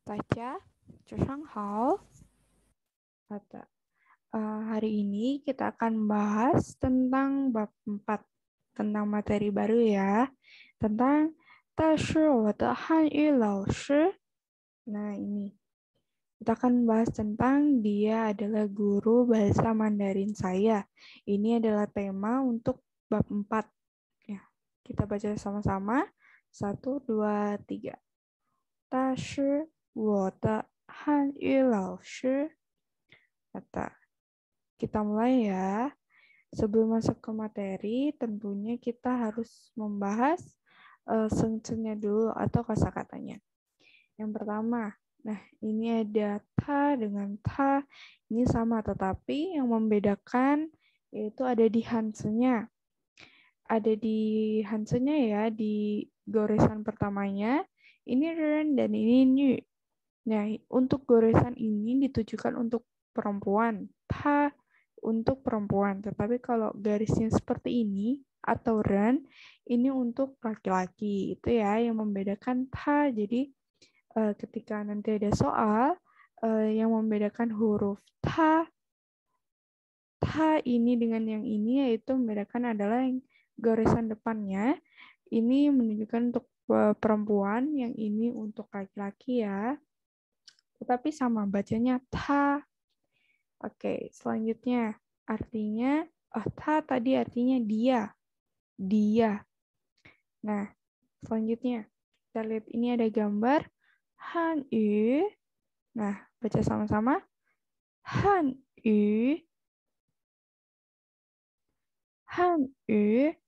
大家早上好. Hari ini kita akan bahas tentang bab 4, tentang materi baru ya, tentang 但是我的汉语老师. Nah, ini kita akan bahas tentang dia adalah guru bahasa Mandarin saya. Ini adalah tema untuk bab 4. Ya, kita baca sama-sama. 1, 2, 3. 但是我的汉语老师. Kata. Kita mulai ya. Sebelum masuk ke materi, tentunya kita harus membahas sengcenya dulu atau kosakatanya. Yang pertama, nah ini ada ta dengan ta, ini sama tetapi yang membedakan yaitu ada di hansenya. Ada di hansenya ya, di goresan pertamanya, ini ren dan ini nyu. Nah, untuk goresan ini ditujukan untuk perempuan, ta untuk perempuan. Tetapi kalau garisnya seperti ini atau ren, ini untuk laki-laki. Itu ya yang membedakan ta. Jadi ketika nanti ada soal yang membedakan huruf ta ini dengan yang ini, yaitu membedakan adalah yang goresan depannya. Ini menunjukkan untuk perempuan, yang ini untuk laki-laki ya. Tetapi sama bacanya ta. Oke, selanjutnya artinya ta tadi artinya dia. Dia. Nah, selanjutnya kita lihat ini ada gambar Hanyu. Nah, baca sama-sama. Hanyu. Hanyu.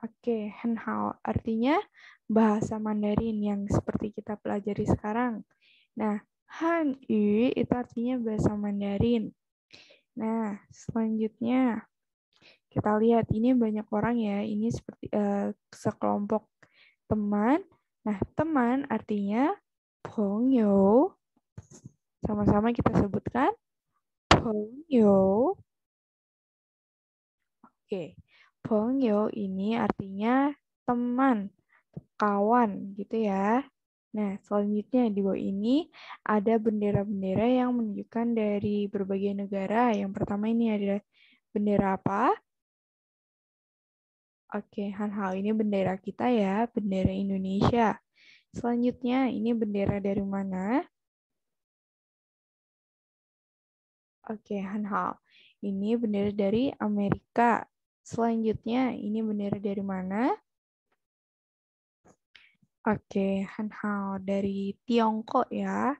Oke, Hanhao artinya bahasa Mandarin yang seperti kita pelajari sekarang. Nah, Hanyu itu artinya bahasa Mandarin. Nah, selanjutnya kita lihat ini banyak orang ya, ini seperti sekelompok teman. Nah, teman artinya pengyo. Sama-sama kita sebutkan pengyo. Oke, pengyo ini artinya teman, kawan gitu ya. Nah, selanjutnya di bawah ini ada bendera-bendera yang menunjukkan dari berbagai negara. Yang pertama ini ada bendera apa? Oke, Hanhao ini bendera kita ya, bendera Indonesia. Selanjutnya ini bendera dari mana? Oke, Hanhao. Ini bendera dari Amerika. Selanjutnya ini bendera dari mana? Oke, Hanhao dari Tiongkok ya.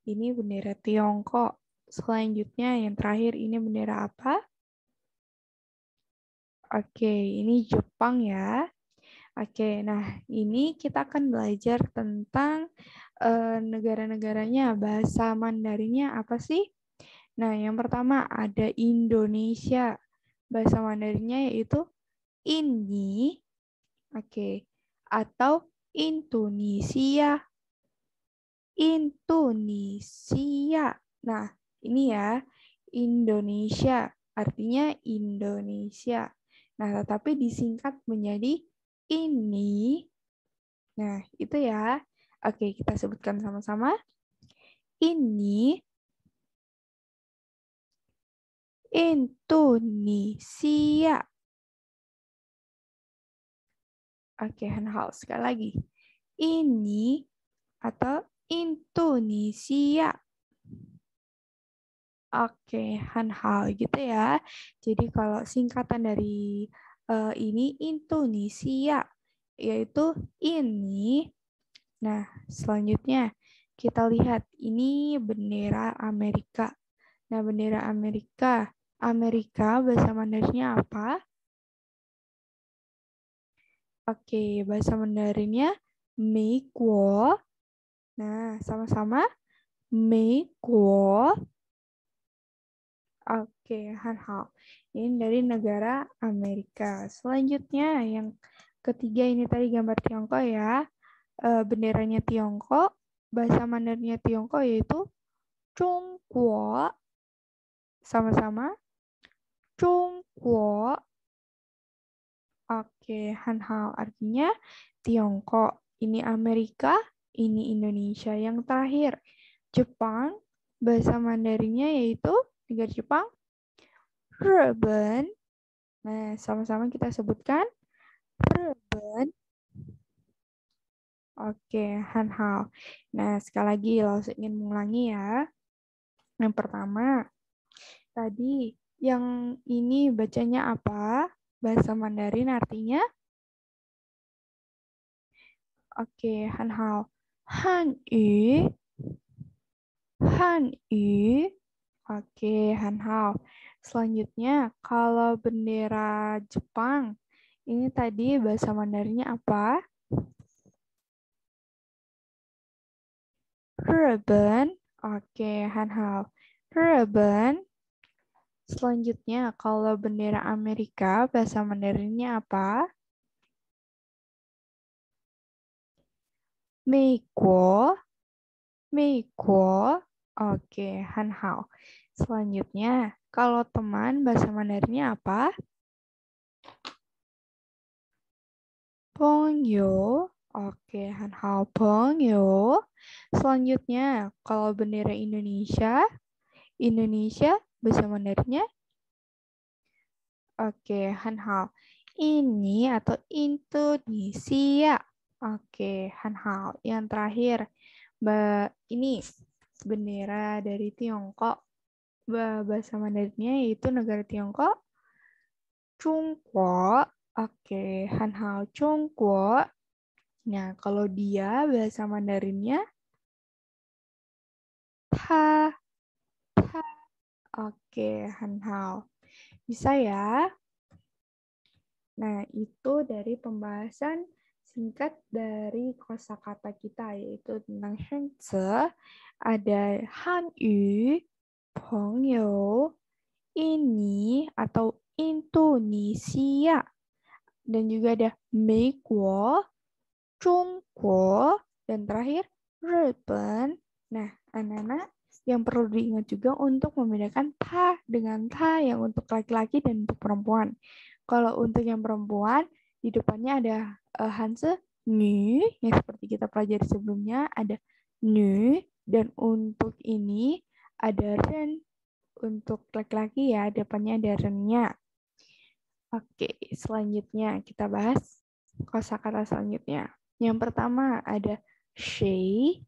Ini bendera Tiongkok. Selanjutnya yang terakhir ini bendera apa? Oke, ini Jepang ya. Oke, nah ini kita akan belajar tentang negara-negaranya, bahasa Mandarinnya apa sih? Nah, yang pertama ada Indonesia. Bahasa Mandarinnya yaitu ini. Oke, atau Indonesia. Indonesia. Nah, ini ya, Indonesia. Artinya Indonesia. Nah, tetapi disingkat menjadi ini. Nah, itu ya. Oke, kita sebutkan sama-sama. Ini Indonesia. Oke, Hanhao. Sekali lagi. Ini atau Indonesia. Oke, Hanhao gitu ya. Jadi kalau singkatan dari ini Indonesia, yaitu ini. Nah, selanjutnya kita lihat ini bendera Amerika. Nah, bendera Amerika. Amerika bahasa Mandarinnya apa? Oke, bahasa Mandarinnya Meiguo. Nah, sama-sama Meiguo. Oke, Hanhao. Ini dari negara Amerika. Selanjutnya yang ketiga ini tadi gambar Tiongkok ya. Benderanya Tiongkok, bahasa Mandarinnya Tiongkok yaitu Zhongguo. Sama-sama Zhongguo. Oke, Hanhao artinya Tiongkok. Ini Amerika, ini Indonesia. Yang terakhir, Jepang, bahasa Mandarinnya yaitu negara Jepang,日本. Nah, sama-sama kita sebutkan,日本. Oke, Hanhao. Nah, sekali lagi, Laos ingin mengulangi ya. Yang pertama, tadi yang ini bacanya apa? Bahasa Mandarin artinya? Oke, Hanhao. Hanyu. Hanyu. Oke, Hanhao. Selanjutnya, kalau bendera Jepang, ini tadi bahasa Mandarinnya apa? 日本. Oke, Hanhao. 日本. Selanjutnya, kalau bendera Amerika, bahasa Mandarinnya apa? 美国. 美国. Oke, Hanhao. Selanjutnya, kalau teman, bahasa Mandarinnya apa? 朋友. Oke, Hanhao. 朋友. Selanjutnya, kalau bendera Indonesia, bahasa Mandarinnya? Oke, Hanhao. Ini atau Indonesia. Oke, Hanhao. Yang terakhir, ini bendera dari Tiongkok. Bahasa Mandarinnya yaitu negara Tiongkok. Chungguo. Oke, Hanhao. Chungguo. Nah, kalau dia bahasa Mandarinnya Ta. Ta. Oke, Hanhao. Bisa ya? Nah, itu dari pembahasan singkat dari kosakata kita, yaitu tentang Shengzi, ada Hanyu, Pengyo, ini atau Indonesia, dan juga ada Meiguo, Zhongguo, dan terakhir日本. Nah, anak-anak yang perlu diingat juga untuk membedakan ta dengan ta yang untuk laki-laki dan untuk perempuan. Kalau untuk yang perempuan, di depannya ada hanse nu, yang seperti kita pelajari sebelumnya, ada nu, dan untuk ini ada ren. Untuk laki-laki ya, depannya ada rennya. Oke, selanjutnya kita bahas kosakata selanjutnya. Yang pertama ada she.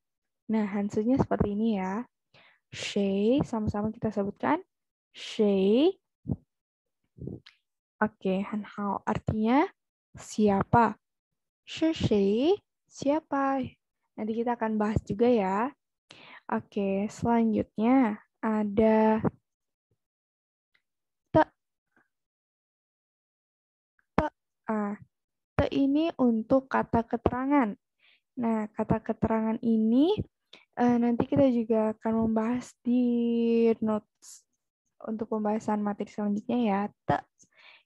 Nah, hansunya seperti ini ya. She, sama-sama kita sebutkan. She. Oke, hanhao artinya siapa. She, siapa. Nanti kita akan bahas juga ya. Oke, selanjutnya ada te. Te. Te ini untuk kata keterangan. Nah, kata keterangan ini nanti kita juga akan membahas di notes untuk pembahasan materi selanjutnya ya. Te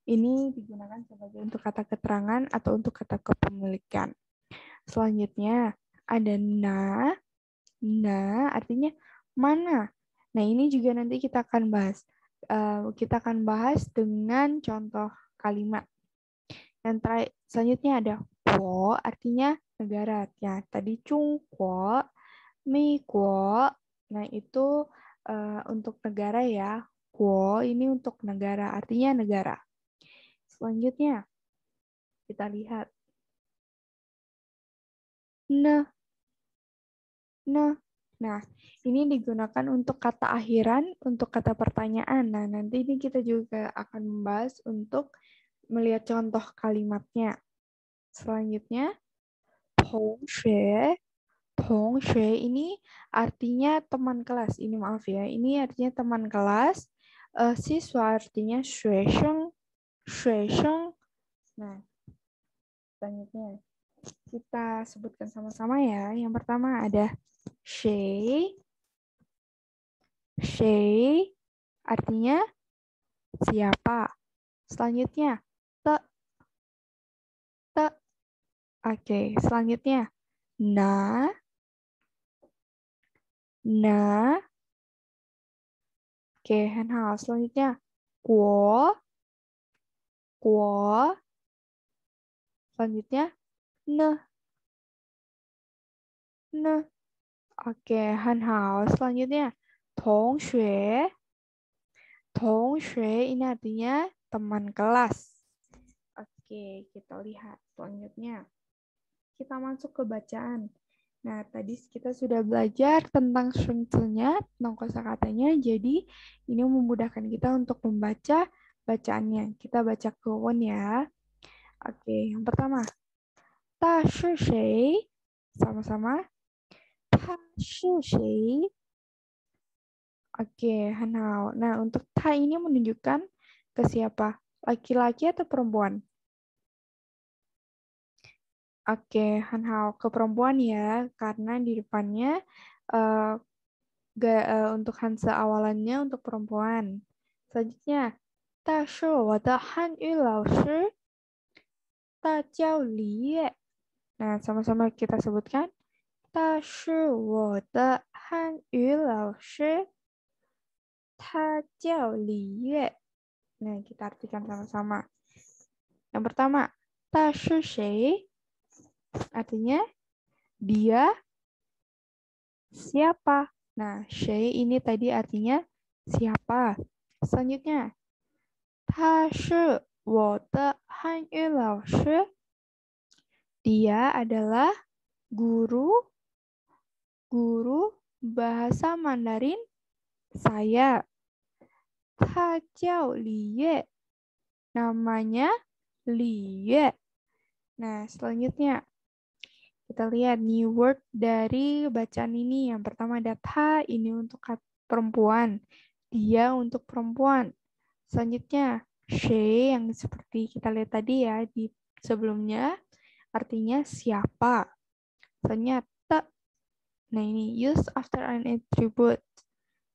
ini digunakan sebagai untuk kata keterangan atau untuk kata kepemilikan. Selanjutnya ada na. Na artinya mana. Nah, ini juga nanti kita akan bahas. Kita akan bahas dengan contoh kalimat. Yang terakhir, selanjutnya ada guo artinya negara. Ya, tadi Chungguo, Meiguo. Nah, itu untuk negara ya. Guo ini untuk negara, artinya negara. Selanjutnya, kita lihat. Ne. Ne. Nah, ini digunakan untuk kata akhiran, untuk kata pertanyaan. Nah, nanti ini kita juga akan membahas untuk melihat contoh kalimatnya. Selanjutnya, 同学. 同学 ini artinya teman kelas. Ini maaf ya, ini artinya teman kelas. Siswa artinya 学生. 学生. Nah, selanjutnya kita sebutkan sama-sama ya. Yang pertama ada 谁. 谁 artinya siapa. Selanjutnya te. Te. Oke, selanjutnya na. Na. Oke, Hanhao. Selanjutnya guo. Guo. Selanjutnya ne. 呢. Oke, Hanhao. Selanjutnya, Tongxue. Tongxue ini artinya teman kelas. Oke, kita lihat selanjutnya. Kita masuk ke bacaan. Nah, tadi kita sudah belajar tentang strukturnya, tentang kosakatanya. Jadi, ini memudahkan kita untuk membaca bacaannya. Kita baca ke Won ya. Oke, yang pertama. Ta shi shui. Sama-sama. Ta shi shui. Oke, Hanao. Nah, untuk ta ini menunjukkan ke siapa? Laki-laki atau perempuan? Oke, Hanao. Ke perempuan ya, karena di depannya untuk hanse awalannya untuk perempuan. Selanjutnya, 大是我的汉语老师，他叫李月. Nah, sama-sama kita sebutkan. 他是我的汉语老师，他叫李月. Nah, kita artikan sama-sama. Yang pertama, 他是谁? Artinya, dia siapa? Nah, 谁 ini tadi artinya siapa. Selanjutnya, 他是我的汉语老师. Dia adalah guru bahasa Mandarin saya. 他叫李月. Namanya Li Yue. Nah, selanjutnya kita lihat new word dari bacaan ini. Yang pertama ada ta, ini untuk perempuan. Dia untuk perempuan. Selanjutnya, she yang seperti kita lihat tadi ya di sebelumnya, artinya siapa. Selanjutnya, te. Nah, ini use after an attribute.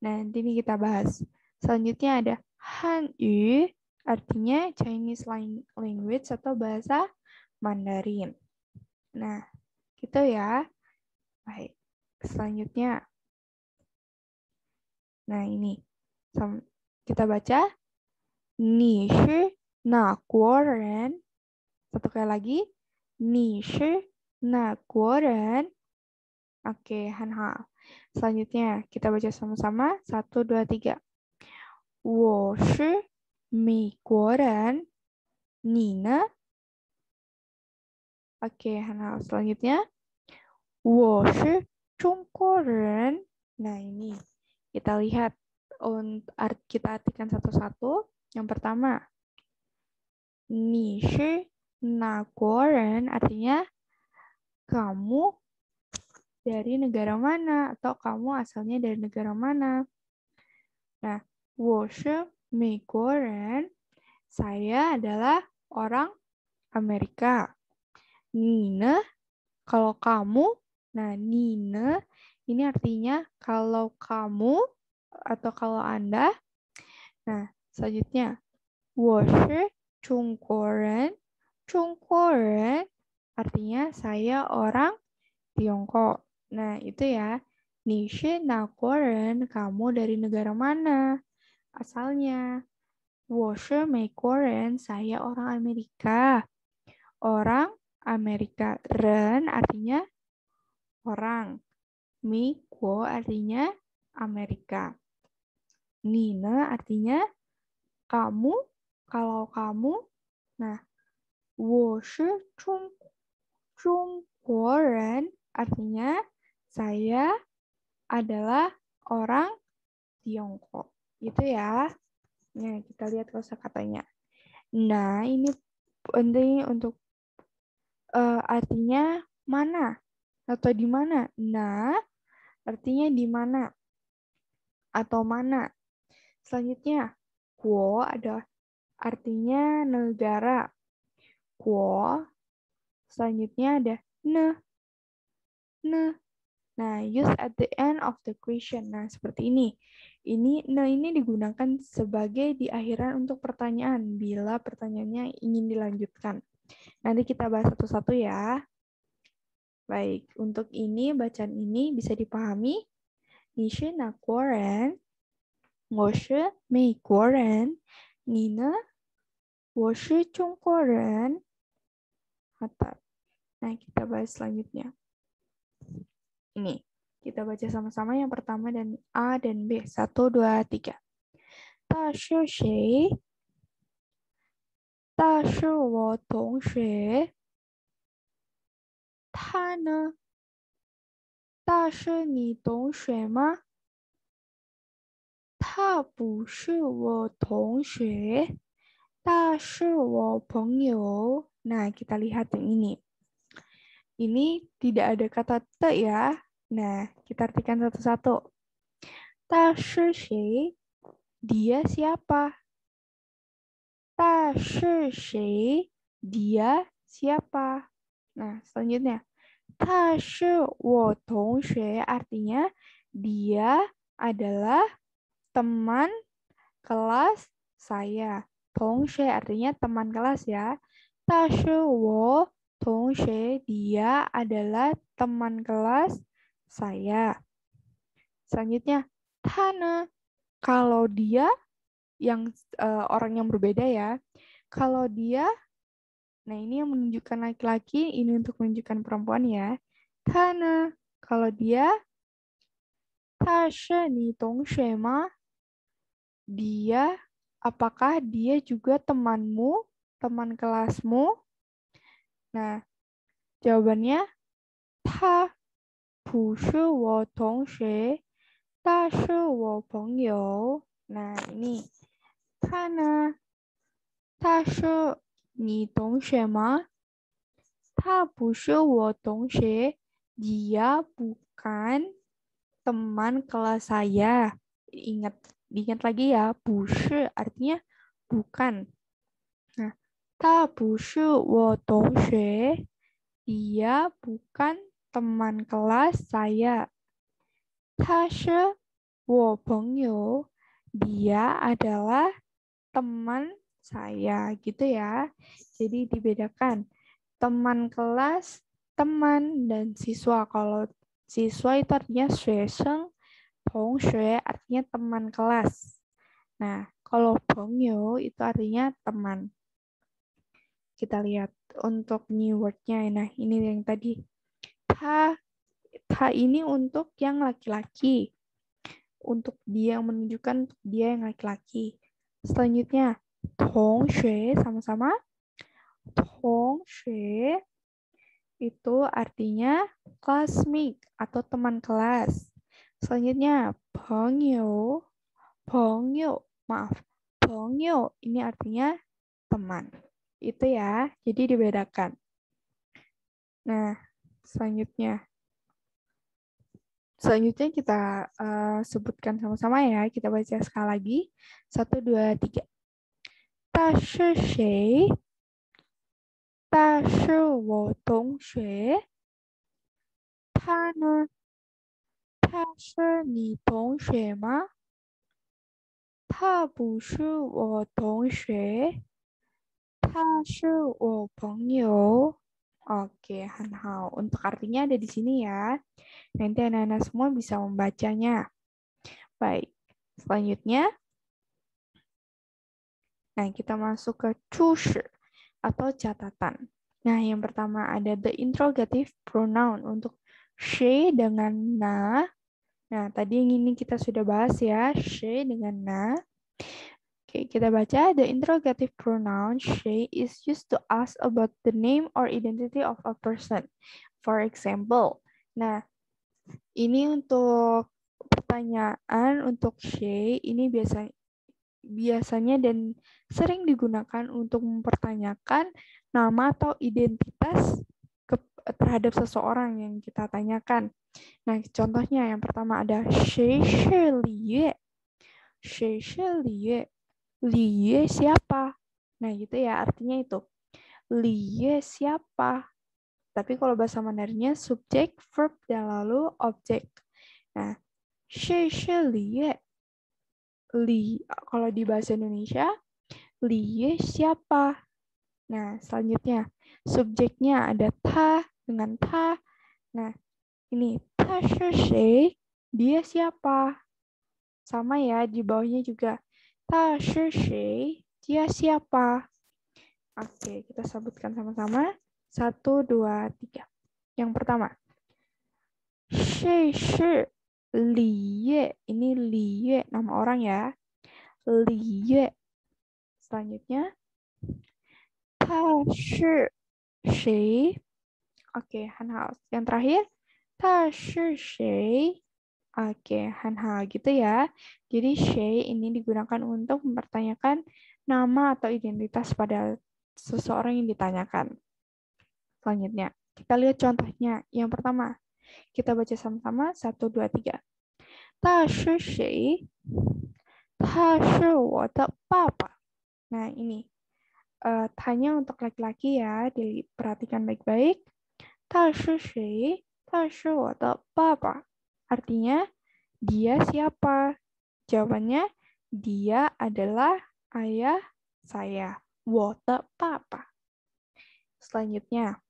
Nah, nanti ini kita bahas. Selanjutnya ada Hanyu, artinya Chinese language atau bahasa Mandarin. Nah, gitu ya. Baik, selanjutnya. Nah, ini. Kita baca. 你是哪国人? Satu kali lagi. 你是哪国人? Oke, Hanha. Selanjutnya, kita baca sama-sama. 1, 2, 3. 我是美国人. 你呢? Oke, Hanha. Selanjutnya. 我是中国人. Nah, ini. Kita lihat. Kita artikan satu-satu. Yang pertama. 你是哪国人? Artinya, kamu dari negara mana? Atau kamu asalnya dari negara mana? Nah, 我是美国人. Saya adalah orang Amerika. 你呢? Kalau kamu. Nah, 你呢? Ini artinya kalau kamu atau kalau Anda. Nah, selanjutnya. 我是中国人. 中国人 artinya saya orang Tiongkok. Nah, itu ya. 你是哪国人? Kamu dari negara mana? Asalnya. 我是美国人. Saya orang Amerika. Orang Amerika. Ren artinya orang. 美国 artinya Amerika. Nina artinya kamu. Kalau kamu. Nah, 我是中国人 artinya saya adalah orang Tiongkok. Gitu ya. Nah, kita lihat kosakatanya. Nah, ini penting untuk artinya mana atau di mana. Nah, artinya di mana atau mana. Selanjutnya, guo ada artinya negara. Guo. Selanjutnya ada ne. Ne. Nah, use at the end of the question. Nah, seperti ini. Ini digunakan sebagai di akhiran untuk pertanyaan bila pertanyaannya ingin dilanjutkan. Nanti kita bahas satu-satu ya. Baik, untuk ini bacaan ini bisa dipahami. 你是哪国人? 我是美国人. 你呢? 我是中国人. Nah, kita bahas selanjutnya. Ini, kita baca sama-sama yang pertama dan A dan B. 1, 2, 3. 他是谁？他是我同学。他呢？他是你同学吗？他不是我同学，他是我朋友。Nah, kita lihat yang ini. Ini tidak ada kata te ya. Nah, kita artikan satu-satu. 他是谁？ Dia siapa? 他是谁？ Dia siapa? Nah, selanjutnya. 他是我同学 artinya dia adalah teman kelas saya. 同学 artinya teman kelas ya. 他是我同学 dia adalah teman kelas saya. Selanjutnya, 他呢 kalau dia yang orang yang berbeda ya. Kalau dia, nah ini yang menunjukkan laki-laki, ini untuk menunjukkan perempuan ya. 他呢 kalau dia, 他是你同学吗? Dia, apakah dia juga temanmu, teman kelasmu? Nah, jawabannya, 他不是我同学，他是我朋友。Nah, ini. 他呢？他是你同学吗？他不是我同学。Dia bukan teman kelas saya. Diingat lagi ya, 不是 artinya bukan. Nah, 他不是我同学。Dia bukan teman kelas saya. 他是我朋友。Dia adalah teman saya gitu ya. Jadi dibedakan teman kelas, teman, dan siswa. Kalau siswa itu artinya 学生, 同学 artinya teman kelas. Nah, kalau 朋友itu artinya teman. Kita lihat untuk new word-nya. Nah, ini yang tadi. Ta ini untuk yang laki-laki. Untuk dia yang menunjukkan untuk dia yang laki-laki. Selanjutnya, 同学 sama-sama. 同学 itu artinya classmate atau teman kelas. Selanjutnya, 朋友 maaf. 朋友 ini artinya teman. Itu ya, jadi dibedakan. Nah, selanjutnya kita sebutkan sama-sama ya. Kita baca sekali lagi. 1, 2, 3. 他是谁？他是我同学。他呢？他是你同学吗？他不是我同学。他是我朋友。Oke, Hanhao. Untuk artinya ada di sini ya. Nanti anak-anak semua bisa membacanya. Baik, selanjutnya. Nah, kita masuk ke 注释 atau catatan. Nah, yang pertama ada the interrogative pronoun untuk she dengan na. Nah, tadi yang ini kita sudah bahas ya, she dengan na. Oke, kita baca the interrogative pronoun she is used to ask about the name or identity of a person. For example, nah, ini untuk pertanyaan untuk she, ini biasanya dan sering digunakan untuk mempertanyakan nama atau identitas terhadap seseorang yang kita tanyakan. Nah, contohnya yang pertama ada 谁是李月? 谁是李月? Li Yue siapa? Nah, gitu ya, artinya itu. Li Yue siapa? Tapi kalau bahasa Mandarinnya subjek, verb, dan lalu objek. Nah, 谁是李月? Li, kalau di bahasa Indonesia, Li Yue siapa? Nah, selanjutnya, subjeknya ada ta dengan ta. Nah, ini, ta shi shui, dia siapa? Sama ya, di bawahnya juga. Ta shi shui, dia siapa? Oke, kita sebutkan sama-sama. 1, 2, 3. Yang pertama, 谁是李月? Ini Li Yue, nama orang ya. Li Yue. Selanjutnya, 他是谁? Oke, Hanhao. Yang terakhir, 他是谁? Oke, Hanhao gitu ya. Jadi she ini digunakan untuk mempertanyakan nama atau identitas pada seseorang yang ditanyakan. Selanjutnya, kita lihat contohnya. Yang pertama, kita baca sama-sama. 1, 2, 3. 他是谁? 他是我的爸爸. Nah, ini. Tanya untuk laki-laki ya. Diperhatikan baik-baik. 他是谁? 他是我的爸爸. Artinya, dia siapa? Jawabannya, dia adalah ayah saya. 我的爸爸. Selanjutnya,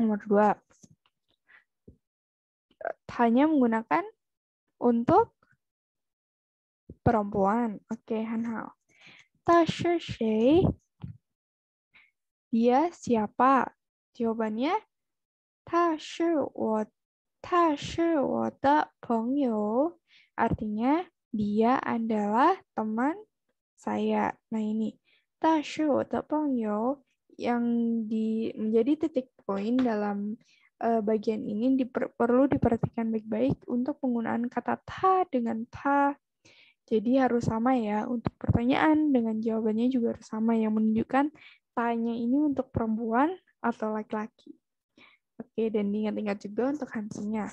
nomor 2. Tanya menggunakan untuk perempuan. Oke, Hanhao. 他是谁? Dia siapa? Jawabannya, 他是我的朋友. Artinya, dia adalah teman saya. Nah ini, 他是我的朋友 yang menjadi titik poin dalam bagian ini perlu diperhatikan baik-baik untuk penggunaan kata ta dengan ta. Jadi harus sama ya, untuk pertanyaan dengan jawabannya juga harus sama yang menunjukkan tanya ini untuk perempuan atau laki-laki. Oke, dan diingat-ingat juga untuk hansinya.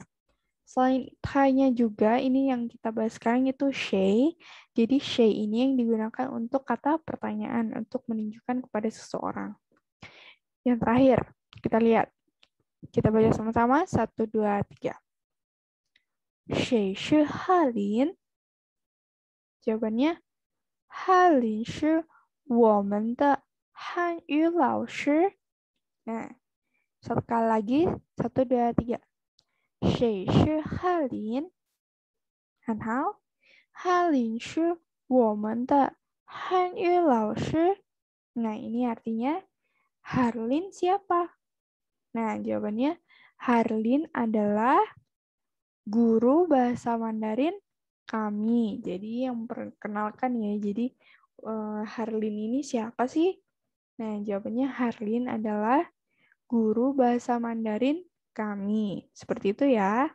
Selain tanya juga, ini yang kita bahas sekarang itu she. Jadi she ini yang digunakan untuk kata pertanyaan untuk menunjukkan kepada seseorang. Yang terakhir, kita lihat. Kita baca sama-sama. 1, 2, 3. 谁是翰林? Jawabannya, 翰林是我们的汉语老师. Nah, satu kali lagi. 1, 2, 3. 谁是翰林? Hanhao? 翰林是我们的汉语老师. Nah, ini artinya Harlin siapa? Nah, jawabannya Harlin adalah guru bahasa Mandarin kami. Jadi yang perkenalkan ya. Jadi Harlin ini siapa sih? Nah, jawabannya Harlin adalah guru bahasa Mandarin kami. Seperti itu ya.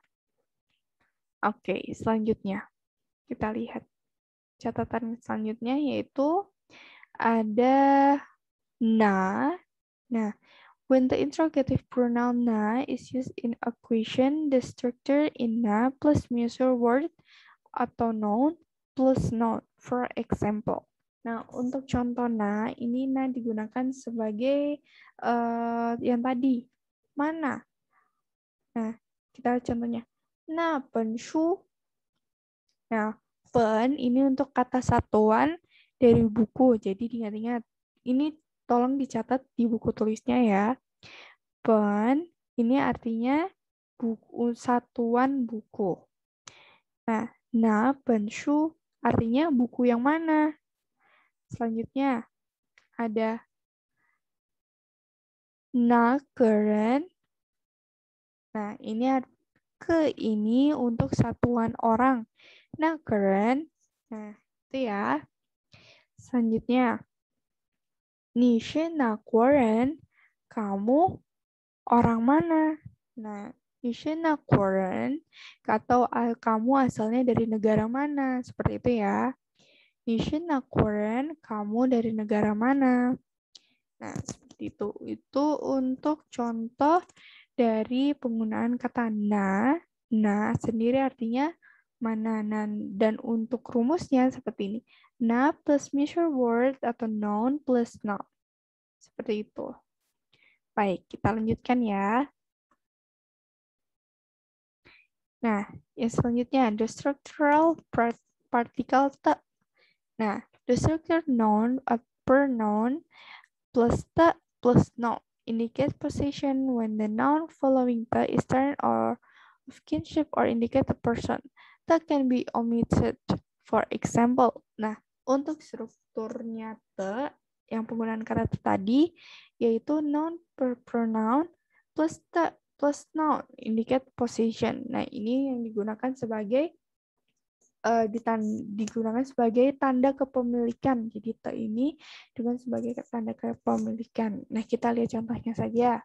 Oke, selanjutnya. Kita lihat catatan selanjutnya yaitu ada na. Nah, when the interrogative pronoun na is used in a question, the structure in na plus measure word atau noun plus noun. For example. Nah, untuk contoh na, ini na digunakan sebagai yang tadi. Mana? Nah, kita lihat contohnya. Na penshu. Nah, pen ini untuk kata satuan dari buku. Jadi diingat-ingat. Ini tolong dicatat di buku tulisnya ya. Pen ini artinya buku, satuan buku. Nah, na penshu artinya buku yang mana? Selanjutnya ada na keren. Nah, ini untuk satuan orang. Nah, keren. Nah, itu ya. Selanjutnya, ni shi na guoren. Kamu orang mana? Nah, ni shi na guoren atau kamu asalnya dari negara mana? Seperti itu ya. Ni shi na guoren, kamu dari negara mana? Nah, seperti itu. Itu untuk contoh dari penggunaan kata na. Na sendiri artinya mana, dan untuk rumusnya seperti ini. Na plus measure word atau noun plus noun. Seperti itu. Baik, kita lanjutkan ya. Nah, yang selanjutnya, the structural particle te. Nah, the structure noun or pronoun plus te plus noun indicate position when the noun following te is turned or of kinship or indicate a person. That can be omitted. For example, nah untuk strukturnya te, yang penggunaan kata te tadi, yaitu noun per pronoun plus te plus noun, indicate possession. Nah, ini yang digunakan sebagai digunakan sebagai tanda kepemilikan. Jadi te ini dengan sebagai tanda kepemilikan. Nah, kita lihat contohnya saja.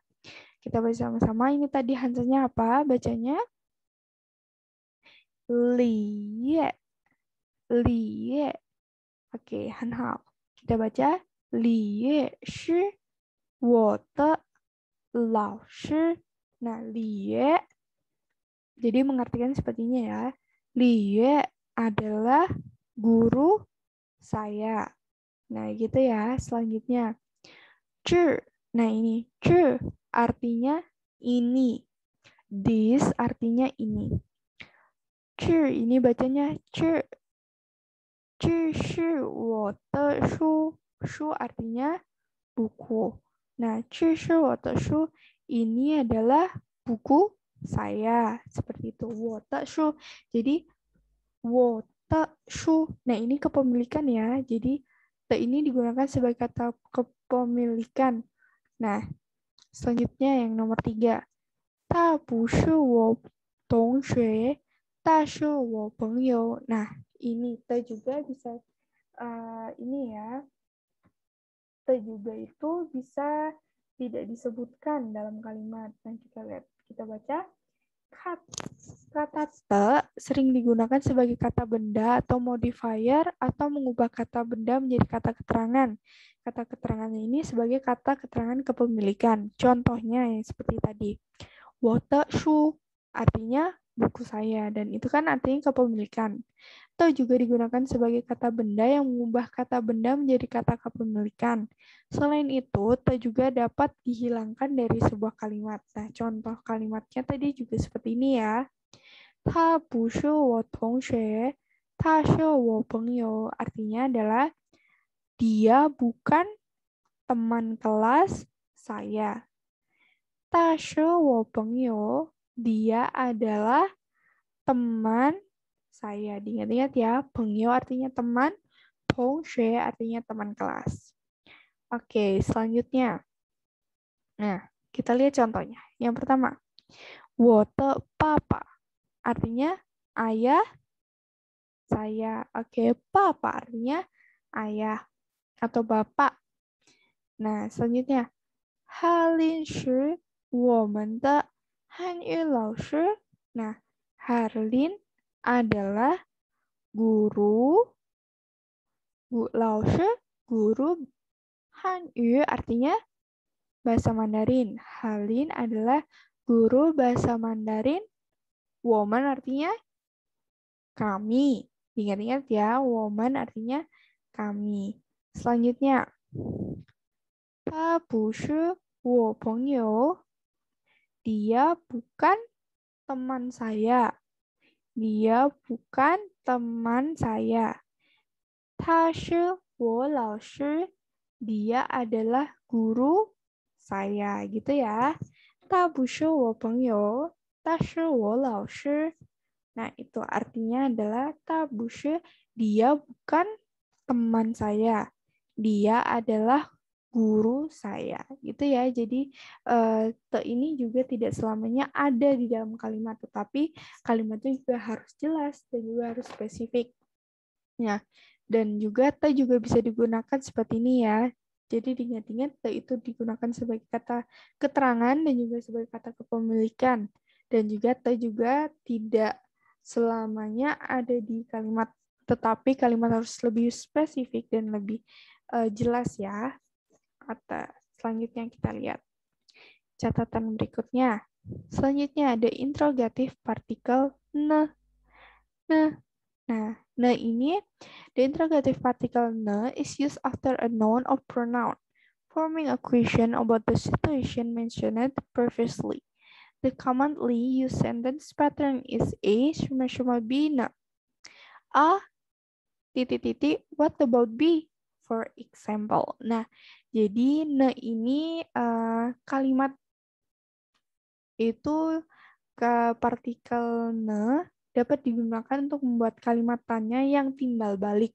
Kita baca sama-sama. Ini tadi hansanya apa? Bacanya Lie. Lie. Oke, hanhao. Kita baca Lie shi wo de lao shi. Nah, Lie jadi mengartikan sepertinya ya. Lie adalah guru saya. Nah, gitu ya. Selanjutnya, zhi. Nah, ini zhi artinya ini. This artinya ini. Zhi ini bacanya zhi. Zhi shi wo de shu. Shu artinya buku. Nah, zhi shi wo de shu ini adalah buku saya. Seperti itu. Wo de shu. Jadi wo te shu. Nah, ini kepemilikan ya. Jadi te ini digunakan sebagai kata kepemilikan. Nah, selanjutnya yang nomor 3. Ta bu shi wo dongxue, ta shi wo pengyou. Nah, ini te juga bisa ini ya. Te juga itu bisa tidak disebutkan dalam kalimat. Nah, kita lihat. Kita baca. Kata te sering digunakan sebagai kata benda atau modifier atau mengubah kata benda menjadi kata keterangan. Kata keterangan ini sebagai kata keterangan kepemilikan. Contohnya yang seperti tadi. Wo de shu artinya buku saya dan itu kan artinya kepemilikan. Te juga digunakan sebagai kata benda yang mengubah kata benda menjadi kata kepemilikan. Selain itu, te juga dapat dihilangkan dari sebuah kalimat. Nah, contoh kalimatnya tadi juga seperti ini ya. Ta bu shi wo tongxue, ta shi wo pengyou. Artinya adalah dia bukan teman kelas saya. Ta shi wo pengyou, dia adalah teman saya. Diingat-ingat ya, pengyou artinya teman, tongxue artinya teman kelas. Oke, selanjutnya. Nah, kita lihat contohnya. Yang pertama, wo de papa artinya ayah saya. Oke, papa artinya ayah atau bapak. Nah, selanjutnya, Harlin shi wo men de hanyu lao shi. Nah, Harlin adalah guru, lao shi, guru, hanyu artinya bahasa Mandarin. Harlin adalah guru bahasa Mandarin. Woman artinya kami. Ingat-ingat ya, woman artinya kami. Selanjutnya, ta bu shi wo pengyou. Dia bukan teman saya. Dia bukan teman saya. Ta shi wo lao shi. Dia adalah guru saya. Gitu ya. Ta bu shi wo pengyou. Ta shi wo lao shi. Nah, itu artinya adalah ta bu shi. Dia bukan teman saya. Dia adalah guru saya. Gitu ya. Jadi te ini juga tidak selamanya ada di dalam kalimat, tetapi kalimatnya juga harus jelas dan juga harus spesifik. Ya. Dan juga te juga bisa digunakan seperti ini ya. Jadi diingat-ingat te itu digunakan sebagai kata keterangan dan juga sebagai kata kepemilikan. Dan juga te juga tidak selamanya ada di kalimat, tetapi kalimat harus lebih spesifik dan lebih jelas ya. Atau selanjutnya kita lihat catatan berikutnya. Selanjutnya ada interrogative particle ne. Nah, ini the interrogative particle ne is used after a noun or pronoun, forming a question about the situation mentioned previously. The commonly used sentence pattern is A, sama B, ne. A, what about B? For example. Nah, jadi ne ini kalimat itu ke partikel ne dapat digunakan untuk membuat kalimat tanya yang timbal balik.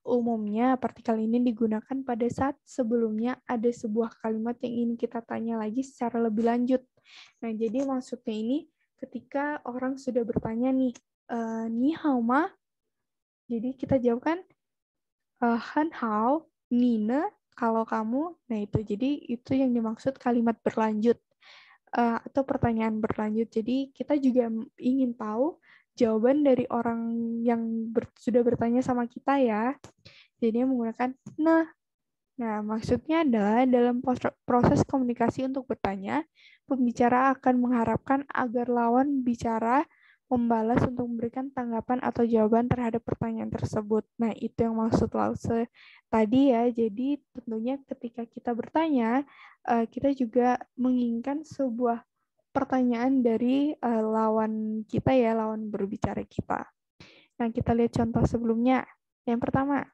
Umumnya, partikel ini digunakan pada saat sebelumnya ada sebuah kalimat yang ingin kita tanya lagi secara lebih lanjut. Nah, jadi maksudnya ini ketika orang sudah bertanya nih, ni hao ma? Jadi kita jawabkan han hao, ni ne, kalau kamu. Nah, itu. Jadi itu yang dimaksud kalimat berlanjut atau pertanyaan berlanjut. Jadi kita juga ingin tahu jawaban dari orang yang sudah bertanya sama kita ya. Jadi menggunakan nah. Nah, maksudnya adalah dalam proses komunikasi untuk bertanya, pembicara akan mengharapkan agar lawan bicara membalas untuk memberikan tanggapan atau jawaban terhadap pertanyaan tersebut. Nah, itu yang maksud lause tadi ya. Jadi tentunya ketika kita bertanya, kita juga menginginkan sebuah pertanyaan dari lawan kita ya, lawan berbicara kita. Nah, kita lihat contoh sebelumnya. Yang pertama,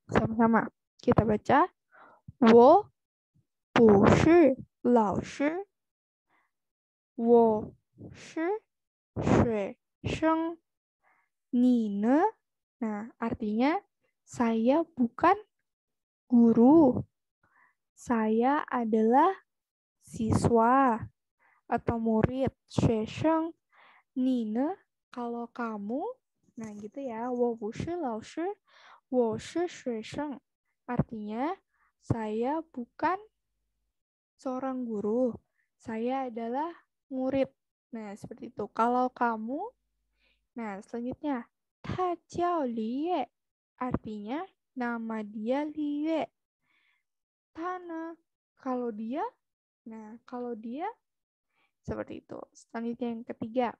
sama-sama kita baca. 我不是老师，我是学生。你呢? Nah, artinya saya bukan guru. Saya adalah siswa atau murid. 学生。你呢? Kalau kamu, nah gitu ya. 我不是老师，我是学生。Artinya saya bukan seorang guru, saya adalah murid. Nah, seperti itu. Kalau kamu, nah selanjutnya, 他叫李月, artinya nama dia Liye. Tana, kalau dia, nah kalau dia, seperti itu. Selanjutnya yang ketiga,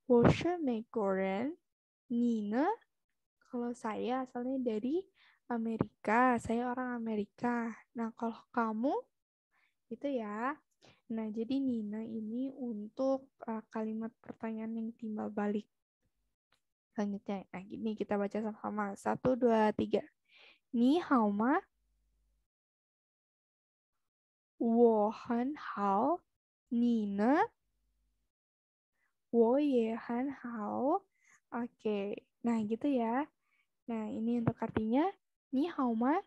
我是美国人，你呢? Kalau saya asalnya dari Amerika, saya orang Amerika. Nah, kalau kamu, itu ya. Nah, jadi Nina ini untuk kalimat pertanyaan yang timbal balik. Selanjutnya, nah gini kita baca sama-sama. 1, 2, 3. Ni hao ma? 我很好，你呢？我也很好。Oke, nah gitu ya. Nah, ini untuk artinya, ni hao ma?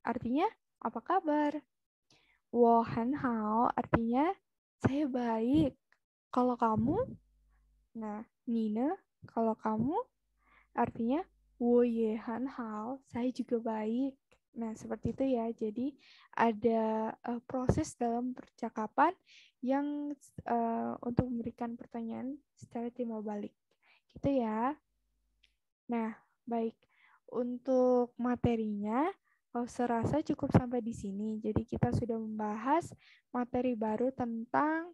Artinya, apa kabar? 我很好 artinya saya baik. Kalau kamu, nah, Nina, kalau kamu artinya 我也很好 saya juga baik. Nah, seperti itu ya. Jadi ada proses dalam percakapan yang untuk memberikan pertanyaan secara timbal balik. Gitu ya. Nah, baik. Untuk materinya, saya rasa cukup sampai di sini. Jadi kita sudah membahas materi baru tentang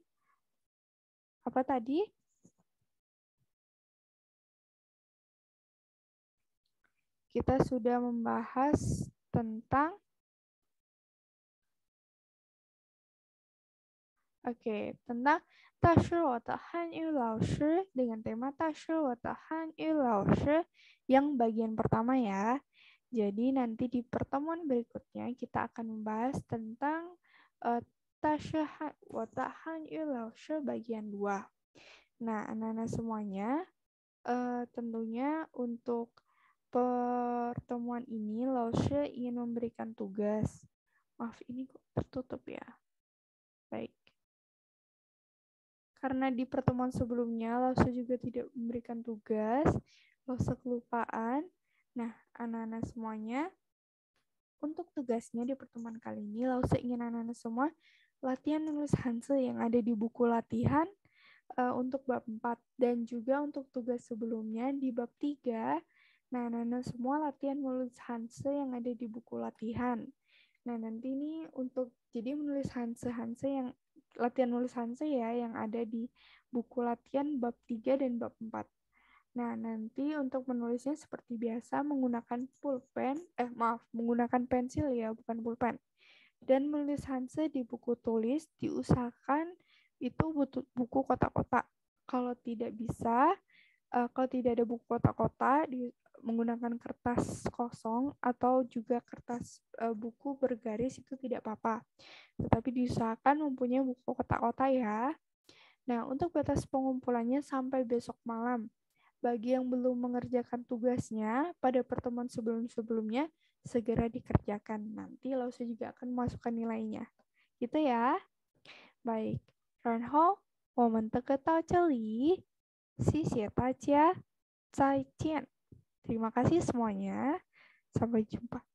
apa tadi? Kita sudah membahas tentang tentang 大师我的汉语老师 dengan tema 大师我的汉语老师 yang bagian pertama ya. Jadi nanti di pertemuan berikutnya kita akan membahas tentang 大师我的汉语老师 bagian 2. Nah, anak-anak semuanya, tentunya untuk pertemuan ini Laushe ingin memberikan tugas. Maaf, ini kok tertutup ya. Baik. Karena di pertemuan sebelumnya Laushe juga tidak memberikan tugas, Laushe kelupaan. Nah, anak-anak semuanya, untuk tugasnya di pertemuan kali ini Laushe ingin anak-anak semua latihan nulis Hanse yang ada di buku latihan untuk bab 4 dan juga untuk tugas sebelumnya di bab 3. Nah, anak-anak semua latihan menulis Hanse yang ada di buku latihan. Nah, nanti ini untuk jadi menulis Hanse yang latihan menulis Hanse ya yang ada di buku latihan bab 3 dan bab 4. Nah, nanti untuk menulisnya seperti biasa menggunakan pulpen, menggunakan pensil ya, bukan pulpen. Dan menulis Hanse di buku tulis diusahakan itu buku kotak-kotak. Kalau tidak bisa, kalau tidak ada buku kotak-kotak, menggunakan kertas kosong atau juga kertas buku bergaris itu tidak apa-apa. Tetapi diusahakan mempunyai buku kotak-kotak ya. Nah, untuk batas pengumpulannya sampai besok malam. Bagi yang belum mengerjakan tugasnya pada pertemuan sebelum-sebelumnya, segera dikerjakan. Nanti Laushe juga akan memasukkan nilainya. Gitu ya. Baik. 然后我们这个到这里，谢谢大家，再见。Terima kasih semuanya. Sampai jumpa.